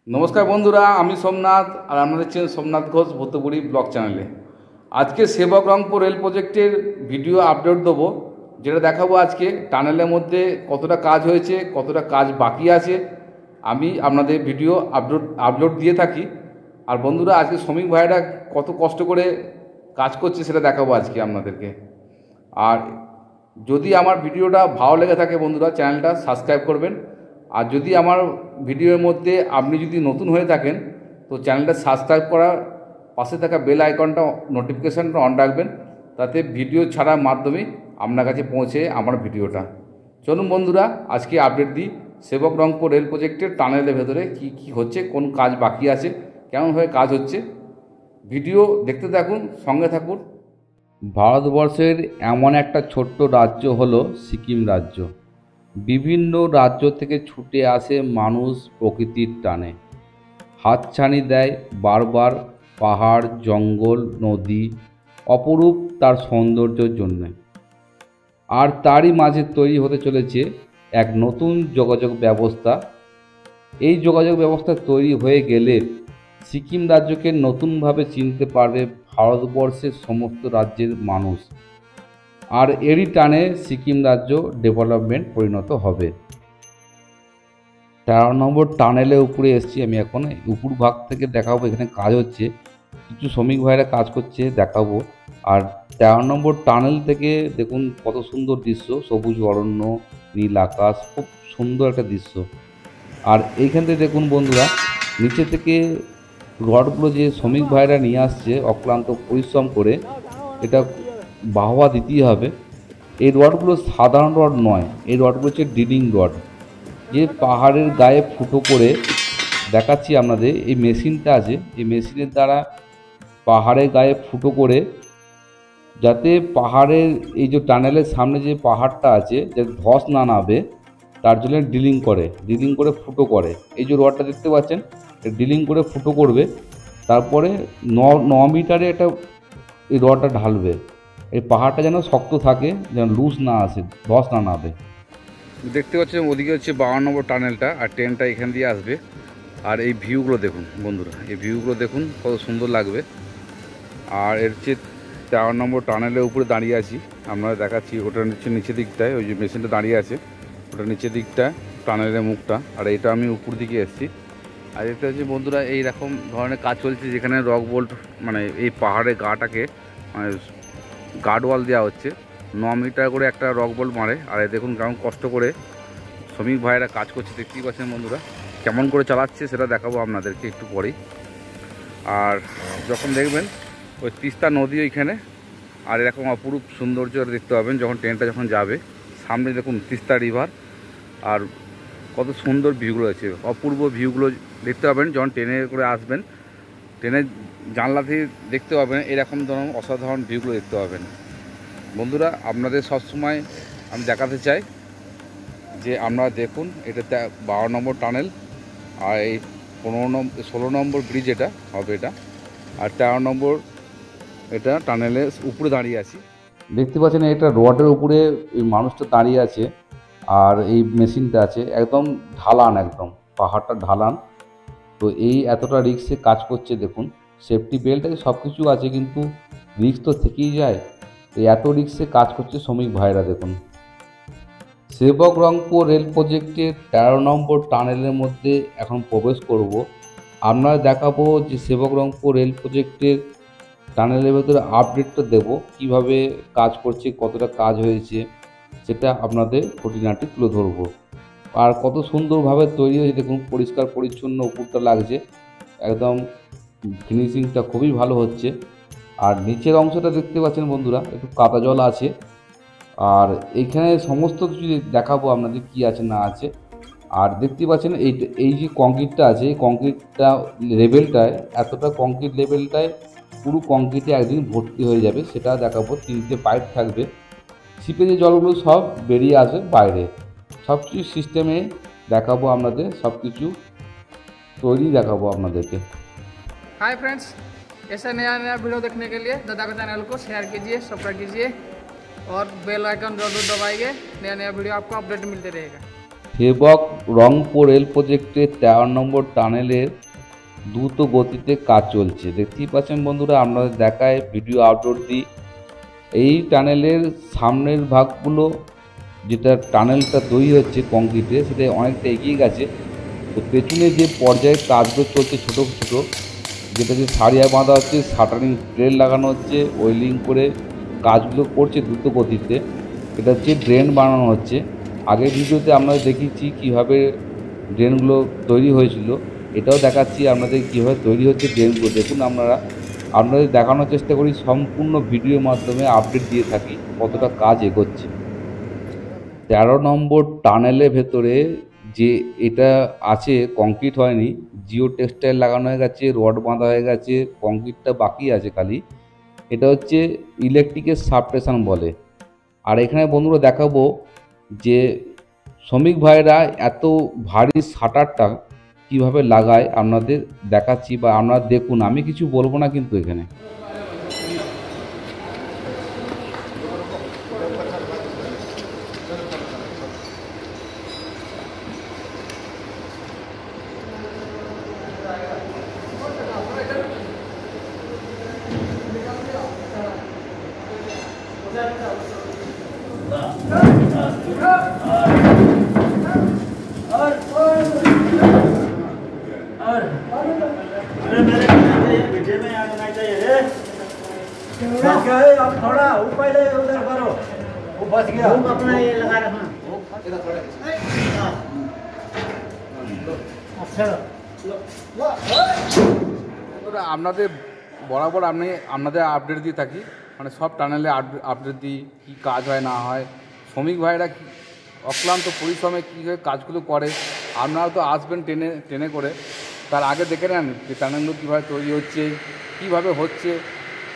नमस्कार बंधुरा आमी सोमनाथ और आपनादेर चैनल सोमनाथ घोष भूतपुरी ब्लग चैनेले आज के सेवक Rangpur rail projector video update देबो जेटा देखाबो आज के टानेलेर मध्य कतटा काज होयेछे कतटा काज बाकी आछे आमी आपनादेर भिडियो आपलोड दिए थाकी। और बंधुरा आज के श्रमिक भाईरा कत कष्ट करे काज करछे सेटा देखाबो आज के आपनादेरके। और यदि आमार भिडियोटा भालो लेगे थाके बंधुरा चैनलटा सबस्क्राइब करबेन और यदि आमार भिडियोर मध्य आपनि यदि नतून हये थाकेन तो चैनलटा सबस्क्राइब करार पाशे थाका बेल आइकनटा नोटिफिकेशनटा अन राखबेन ताते भिडियो छाड़ार माध्यमे आपनार काछे पौঁছে आमार भिडियोटा। चलुन बंधुरा आज के आपडेट दी सेवक रंगपुर रेल प्रोजेक्टेर टानेलेर भेतरे की होच्छे कोन काज बाकी आछे केमन भावे काज होच्छे भिडियो देखते थाकुन संगे थाकुन। ভারতবর্ষের এমন একটা ছোট্ট রাজ্য হলো সিকিম রাজ্য। বিভিন্ন রাজ্য থেকে ছুটে আসে মানুষ প্রকৃতির টানে, হাতছানি দেয় বারবার পাহাড় জঙ্গল নদী অপরূপ তার সৌন্দর্যের জন্যে। আর তারই মাঝে তৈরি হতে চলেছে এক নতুন যোগাযোগ ব্যবস্থা। এই যোগাযোগ ব্যবস্থা তৈরি হয়ে গেলে সিকিম রাজ্যকে নতুনভাবে চিনতে পারবে ভারতবর্ষের সমস্ত রাজ্যের মানুষ। আর এরই টানে সিকিম রাজ্য ডেভেলপমেন্ট পরিণত হবে। 13 নম্বর টানেলের উপরে এসেছি আমি এখন। উপর ভাগ থেকে দেখাবো এখানে কাজ হচ্ছে, কিছু শ্রমিক ভাইরা কাজ করছে দেখাবো। আর 13 নম্বর টানেল থেকে দেখুন কত সুন্দর দৃশ্য, সবুজ অরণ্য নীল আকাশ, খুব সুন্দর একটা দৃশ্য। আর এইখান থেকে দেখুন বন্ধুরা নিচে থেকে রডগুলো যে শ্রমিক ভাইরা নিয়ে আসছে অক্লান্ত পরিশ্রম করে, এটা বাহবা দিতেই হবে। এই রডগুলো সাধারণ রড নয়, এই রডগুলো হচ্ছে ড্রিলিং রড, যে পাহাড়ের গায়ে ফুটো করে দেখাচ্ছি আপনাদের। এই মেশিনটা আছে, এই মেশিনের দ্বারা পাহাড়ের গায়ে ফুটো করে যাতে পাহাড়ের এই যে টানেলের সামনে যে পাহাড়টা আছে যাতে ধস না নামে তার জন্য ড্রিলিং করে ফুটো করে। এই যে রডটা দেখতে পাচ্ছেন ড্রিলিং করে ফুটো করবে, তারপরে 9 মিটারে একটা এই রডটা ঢালবে। এই পাহাড়টা যেন শক্ত থাকে, যেন লুজ না আসে, ধস না নামে। দেখতে পাচ্ছেন ওদিকে হচ্ছে 52 নম্বর টানেলটা আর ট্রেনটা এখান দিয়ে আসবে। আর এই ভিউগুলো দেখুন বন্ধুরা, এই ভিউগুলো দেখুন কত সুন্দর লাগবে। আর এর হচ্ছে 13 নম্বর টানেলের উপরে দাঁড়িয়ে আছি, আপনারা দেখাচ্ছি। ওটা হচ্ছে নিচের দিকটায় ওই যে মেশিনটা দাঁড়িয়ে আছে, ওটা নিচের দিকটা টানেলের মুখটা। আর এটা আমি উপর দিকে এসেছি। আর এটা হচ্ছে বন্ধুরা এইরকম ধরনের কাজ চলছে যেখানে রক বোল্ট মানে এই পাহাড়ের গাটাকে মানে গার্ডওয়াল দেওয়া হচ্ছে। 9 মিটার করে একটা রক বোল্ট মারে। আর দেখুন কেমন কষ্ট করে শ্রমিক ভাইয়েরা কাজ করছে, দেখতেই পাচ্ছেন বন্ধুরা। কেমন করে চালাচ্ছে সেটা দেখাবো আপনাদেরকে একটু পরেই। আর যখন দেখবেন ওই তিস্তা নদী ওইখানে, আর এরকম অপরূপ সৌন্দর্য দেখতে পাবেন যখন ট্রেনটা যখন যাবে। সামনে দেখুন তিস্তা রিভার, আর কত সুন্দর ভিউগুলো আছে, অপূর্ব ভিউগুলো দেখতে পাবেন যখন ট্রেনে করে আসবেন। ট্রেনের জানলা থেকে দেখতে পাবেন এরকম ধরনের অসাধারণ ভিউগুলো দেখতে পাবেন। বন্ধুরা আপনাদের সবসময় আমি দেখাতে চাই যে আপনারা দেখুন এটা 12 নম্বর টানেল, আর এই 16 নম্বর ব্রিজ এটা হবে এটা। আর 13 নম্বর এটা টানেলের উপরে দাঁড়িয়ে আছি, দেখতে পাচ্ছেন এটা রডের উপরে এই মানুষটা দাঁড়িয়ে আছে। আর এই মেশিনটা আছে একদম ঢালান, একদম পাহাড়টা ঢালান। তো এই এতটা রিস্কে কাজ করছে দেখুন, সেফটি বেল্ট আছে সব কিছু আছে, কিন্তু রিস্ক তো থেকেই যায়। এই এত রিস্কে কাজ করছে শ্রমিক ভাইরা দেখুন। সেবক রংপুর রেল প্রজেক্টের 13 নম্বর টানেলের মধ্যে এখন প্রবেশ করব। আপনারা দেখাবো যে সেবক রংপুর রেল প্রজেক্টের টানেলের ভেতরে আপডেটটা দেব, কিভাবে কাজ করছে কতটা কাজ হয়েছে সেটা আপনাদের খুঁটিনাটি তুলে ধরবো। আর কত সুন্দরভাবে তৈরি হয়েছে দেখুন, পরিষ্কার পরিচ্ছন্ন উপরটা লাগছে, একদম ফিনিশিংটা খুবই ভালো হচ্ছে। আর নিচের অংশটা দেখতে পাচ্ছেন বন্ধুরা একটু কাদা জল আছে। আর এইখানে সমস্ত কিছু দেখাবো আপনাদের কি আছে না আছে। আর দেখতে পাচ্ছেন এই যে কংক্রিটটা আছে, এই কংক্রিটটা লেভেলটায় এতটা কংক্রিট লেভেলটায় পুরো কংক্রিটে একদিন ভর্তি হয়ে যাবে, সেটা দেখাবো। 3টে পাইপ থাকবে, শিপে যে জলগুলো সব বেরিয়ে আসবে বাইরে, সব কিছু সিস্টেমে দেখাবো আপনাদের, सब কিছু তৈরি দেখাবো আপনাদেরকে। हाय फ्रेंड्स, ऐसा नया नया वीडियो देखने के लिए दादा का चैनल को शेयर कीजिए, सब्सक्राइब कीजिए और बेल आइकन जरूर दबाइए। नया नया वीडियो आपको अपडेट मिलते रहेगा। সেবক রংপুর রেল প্রজেক্টের 13 নম্বর টানেলের দ্রুত গতিতে কাজ চলছে। দেখতেই পাচ্ছেন বন্ধুরা, আপনাদের দেখায় ভিডিও আপলোড দিই। এই টানেলের সামনের ভাগগুলো, যেটা টানেলটা তৈরি হচ্ছে কংক্রিটে, সেটা অনেকটা এগিয়ে গেছে। তো পেছনে যে পর্যায়ে কাজগুলো চলছে ছোটো ছোটো, যেটাকে সারিয়া বাঁধা হচ্ছে, শাটারিং প্লেট লাগানো হচ্ছে, ওয়েল্ডিং করে কাজগুলো করছে দ্রুত গতিতে। এটা হচ্ছে ড্রেন বানানো হচ্ছে। আগের ভিডিওতে আমরা দেখিয়েছি কীভাবে ড্রেনগুলো তৈরি হয়েছিল, এটাও দেখাচ্ছি আপনাদের কীভাবে তৈরি হচ্ছে ড্রেনগুলো। দেখুন আপনাদের দেখানোর চেষ্টা করি, সম্পূর্ণ ভিডিওর মাধ্যমে আপডেট দিয়ে থাকি কতটা কাজ এগোচ্ছে। 13 নম্বর টানেলের ভেতরে যে এটা আছে, কংক্রিট হয়নি, জিও টেক্সটাইল লাগানো হয়ে গেছে, রড বাঁধা হয়ে গেছে, কংক্রিটটা বাকি আছে খালি। এটা হচ্ছে ইলেকট্রিকের সাবস্টেশন বলে। আর এখানে বন্ধুরা দেখাবো যে শ্রমিক ভাইরা এত ভারী শাটারটা কীভাবে লাগায় আপনাদের দেখাচ্ছি, বা আপনারা দেখুন, আমি কিছু বলবো না কিন্তু এখানে। क्या है, अब थोड़ा ऊपर ले उधर करो, वो बच गया। अपना ये लगा रखना। अच्छा আপনাদের বরাবর আপনাদের আপডেট দিয়ে থাকি, মানে সব টানেলে আপডেট দিই, কী কাজ হয় না হয়, শ্রমিক ভাইরা কী অক্লান্ত পরিশ্রমে কীভাবে কাজগুলো করে। আপনারা তো আসবেন ট্রেনে করে, তার আগে দেখে নেন যে টানেলগুলো কীভাবে তৈরি হচ্ছে, কীভাবে হচ্ছে,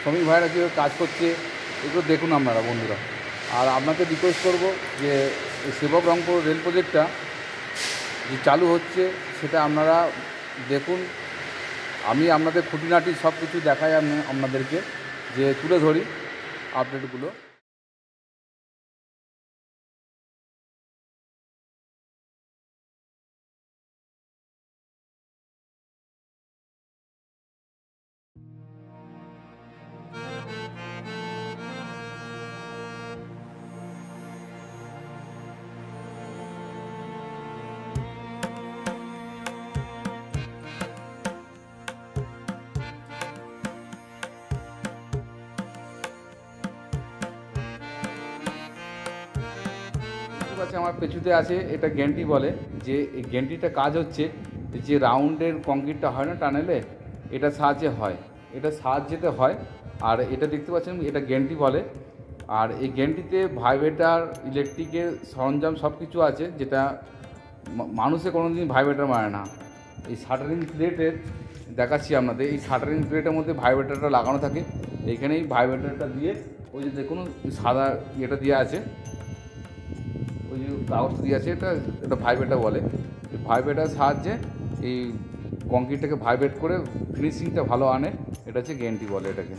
শ্রমিক ভাইরা কীভাবে কাজ করছে, এগুলো দেখুন আপনারা বন্ধুরা। আর আপনাকে রিকোয়েস্ট করব যে এই সেবক রংপুর রেল প্রজেক্টটা যে চালু হচ্ছে সেটা আপনারা দেখুন। আমি আপনাদের খুঁটিনাটি সব কিছু দেখাই আপনাদেরকে, যে তুলে ধরি আপডেটগুলো। আছে আমার পেছুতে আছে, এটা গ্যান্টি বলে। যে এই গ্যান্টিটা কাজ হচ্ছে, যে রাউন্ডের কংক্রিটটা হয় না টানেলে, এটা সাহায্যে হয়, এটা সাহায্যেতে হয়। আর এটা দেখতে পাচ্ছেন, এটা গ্যান্টি বলে। আর এই গ্যান্টিতে ভাইব্রেটার, ইলেকট্রিকের সরঞ্জাম সব কিছু আছে, যেটা মানুষে কোনো দিন ভাইব্রেটার মারে না। এই শাটারিং প্লেটের দেখাচ্ছি আপনাদের, এই শাটারিং প্লেটের মধ্যে ভাইব্রেটারটা লাগানো থাকে। এইখানেই ভাইব্রেটারটা দিয়ে, ওই যে দেখুন সাদা ইয়েটা দিয়ে আছে, ওই যে কাগজটা দিয়ে আছে, এটা ভাইব্রেটার বলে। এই ভাইব্রেটার সাহায্যে এই কংক্রিটটাকে ভাইব্রেট করে ফিনিশিংটা ভালো আনে, এটা হচ্ছে গ্যান্টি বলে এটাকে।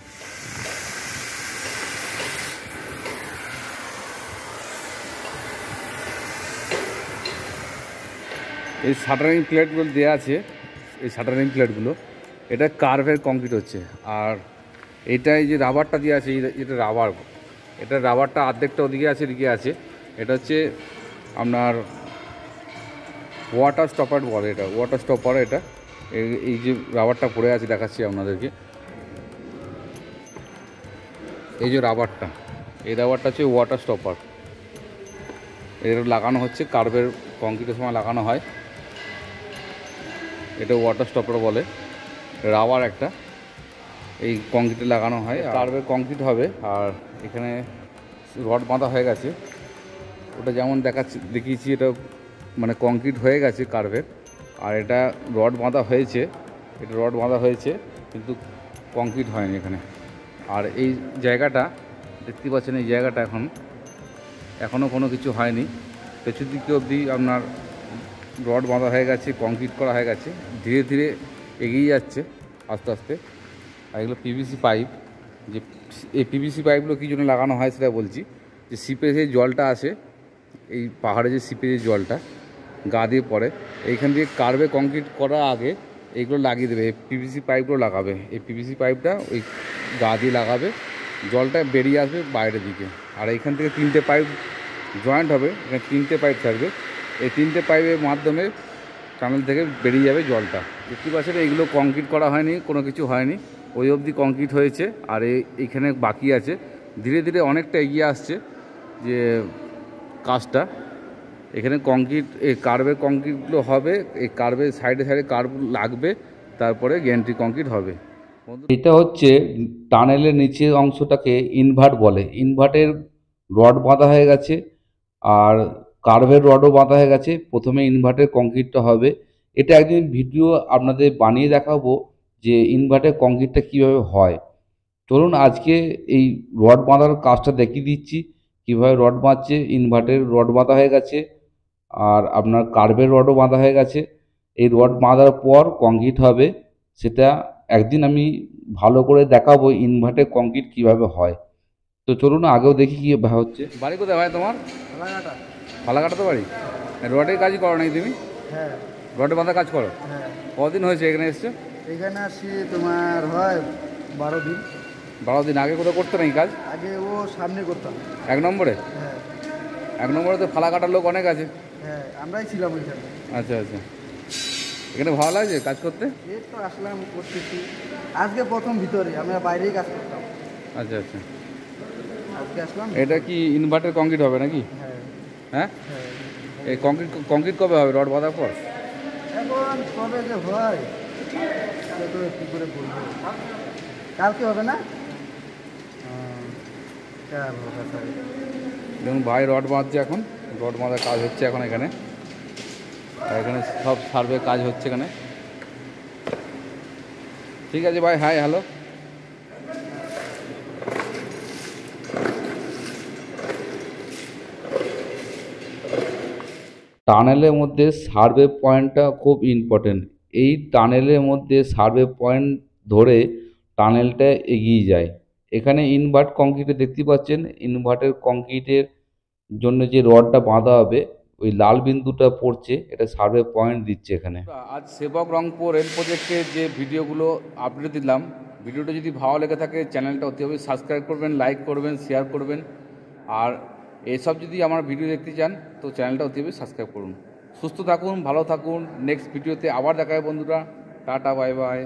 এই শাটারিং প্লেটগুলো দেওয়া আছে, এই শাটারিং প্লেটগুলো এটা কার্ভের কংক্রিট হচ্ছে। আর এইটা এই যে রাবারটা দেওয়া আছে, এটা রাবার, এটা রাবারটা অর্ধেকটা ওদিকে আছে, এদিকে আছে। এটা হচ্ছে আপনার ওয়াটার স্টপার বলে, এটা ওয়াটার স্টপার। এটা এই যে রাবারটা পড়ে আছে দেখাচ্ছি আপনাদেরকে, এই যে রাবারটা, এই রাবারটা হচ্ছে ওয়াটার স্টপার। এটা লাগানো হচ্ছে কার্ভের কংক্রিটের সময় লাগানো হয়, এটা ওয়াটার স্টপার বলে। রাবার একটা এই কংক্রিটে লাগানো হয়, কার্ভের কংক্রিট হবে। আর এখানে রড বাঁধা হয়ে গেছে, ওটা যেমন দেখিয়েছি, এটা মানে কংক্রিট হয়ে গেছে কার্ভের। আর এটা রড বাঁধা হয়েছে, এটা রড বাঁধা হয়েছে কিন্তু কংক্রিট হয়নি এখানে। আর এই জায়গাটা দেখতে পাচ্ছেন, এই জায়গাটা এখনও কোনো কিছু হয়নি। পেছন দিকে অবধি আপনার রড বাঁধা হয়ে গেছে, কংক্রিট করা হয়ে গেছে, ধীরে ধীরে এগিয়ে যাচ্ছে আস্তে আস্তে। আর এগুলো পিভিসি পাইপ, যে এই পিভিসি পাইপগুলো কী জন্য লাগানো হয় সেটা বলছি। যে সিপে যে জলটা আসে, এই পাহাড়ে যে সিপে যে জলটা, গা দিয়ে পড়ে। এইখান দিয়ে কার্ভে কংক্রিট করার আগে এইগুলো লাগিয়ে দেবে, এই পিভিসি পাইপগুলো লাগাবে। এই পিভিসি পাইপটা ওই গা দিয়ে লাগাবে, জলটা বেরিয়ে আসবে বাইরের দিকে। আর এইখান থেকে 3টে পাইপ জয়েন্ট হবে, এখানে 3টে পাইপ থাকবে। এই 3টে পাইপের মাধ্যমে টানেল থেকে বেরিয়ে যাবে জলটা। দেখতে পাচ্ছেন এইগুলো কংক্রিট করা হয়নি, কোনো কিছু হয়নি, ওই অবধি কংক্রিট হয়েছে। আর এইখানে বাকি আছে, ধীরে ধীরে অনেকটা এগিয়ে আসছে যে কাজটা। এখানে কংক্রিট, এই কার্ভের কংক্রিটগুলো হবে, এই কার্ভের সাইডে সাইডে কার্ভ লাগবে, তারপরে গ্যান্ট্রি কংক্রিট হবে। এটা হচ্ছে টানেলের নিচের অংশটাকে ইনভার্ট বলে। ইনভার্টের রড বাঁধা হয়ে গেছে আর কার্ভের রডও বাঁধা হয়ে গেছে। প্রথমে ইনভার্টের কংক্রিটটা হবে। এটা একদিন ভিডিও আপনাদের বানিয়ে দেখাবো যে ইনভার্টের কংক্রিটটা কীভাবে হয়। চলুন আজকে এই রড বাঁধার কাজটা দেখিয়ে দিচ্ছি কীভাবে রড বাঁধছে। ইনভার্টের রড বাঁধা হয়ে গেছে আর আপনার কার্ভের রডও বাঁধা হয়ে গেছে। এই রড বাঁধার পর কংক্রিট হবে, সেটা একদিন আমি ভালো করে দেখাবো ইনভার্টের কংক্রিট কীভাবে হয়। তো চলুন আগেও দেখি কী হচ্ছে। বাড়ি কোথায় ভাই তোমার? ফালাকাটা। ফালাকাটা তো বাড়ি। রডের কাজই করো নাকি তুমি? হ্যাঁ রডে বাঁধা কাজ করো? হ্যাঁ। কদিন হয়েছে এখানে এসছো? এখানে আসি তোমার হয় 12 দিন। 12 দিন আগে কোথাও করতে নাকি কাজ? আগে ও সামনে করতাম। 1 নম্বরে? হ্যাঁ 1 নম্বরে তো ফালাকাটার লোক অনেক আছে। হ্যাঁ, আমরাই ছিলাম ওইখানে। আচ্ছা আচ্ছা, এখানে ভালো লাগছে কাজ করতে? এই তো আসলাম, করতেছি। আজকে প্রথম ভিতরে, আমরা বাইরেই কাজ করতাম, আচ্ছা আচ্ছা। আজকে আসলাম। এটা কি ইনভার্টার কংক্রিট হবে নাকি? হ্যাঁ হ্যাঁ, হ্যাঁ। এই কংক্রিট কবে হবে রড বাঁধার পর? এখন কবে যে হয় সে তো কী করে বলবো, কালকে হবে না? কাল হবে স্যার। দেখুন ভাই রড বাঁধছে এখন, রড বাঁধার কাজ হচ্ছে এখন এখানে। আর এখানে সব সার্ভে কাজ হচ্ছে এখানে। ঠিক আছে ভাই, হাই হ্যালো। টানেলের মধ্যে সার্ভে পয়েন্টটা খুব ইম্পর্টেন্ট। এই টানেলের মধ্যে সার্ভে পয়েন্ট ধরে টানেলটা এগিয়ে যায়। এখানে ইনভার্ট কংক্রিটে দেখতে পাচ্ছেন, ইনভার্টের কংক্রিটের জন্য যে রডটা বাঁধা হবে ওই লাল বিন্দুটা পড়ছে, এটা সার্ভে পয়েন্ট দিচ্ছে এখানে। আজ সেবক রংপুর রেল প্রজেক্টের যে ভিডিওগুলো আপলোড দিলাম, ভিডিওটা যদি ভালো লেগে থাকে চ্যানেলটা অতি অবশ্যই সাবস্ক্রাইব করবেন, লাইক করবেন, শেয়ার করবেন। আর এসব যদি আমার ভিডিও দেখতে চান তো চ্যানেলটা অতি অবশ্যই সাবস্ক্রাইব করুন। সুস্থ থাকুন, ভালো থাকুন। নেক্সট ভিডিওতে আবার দেখা হবে বন্ধুরা। Tata, bye bye.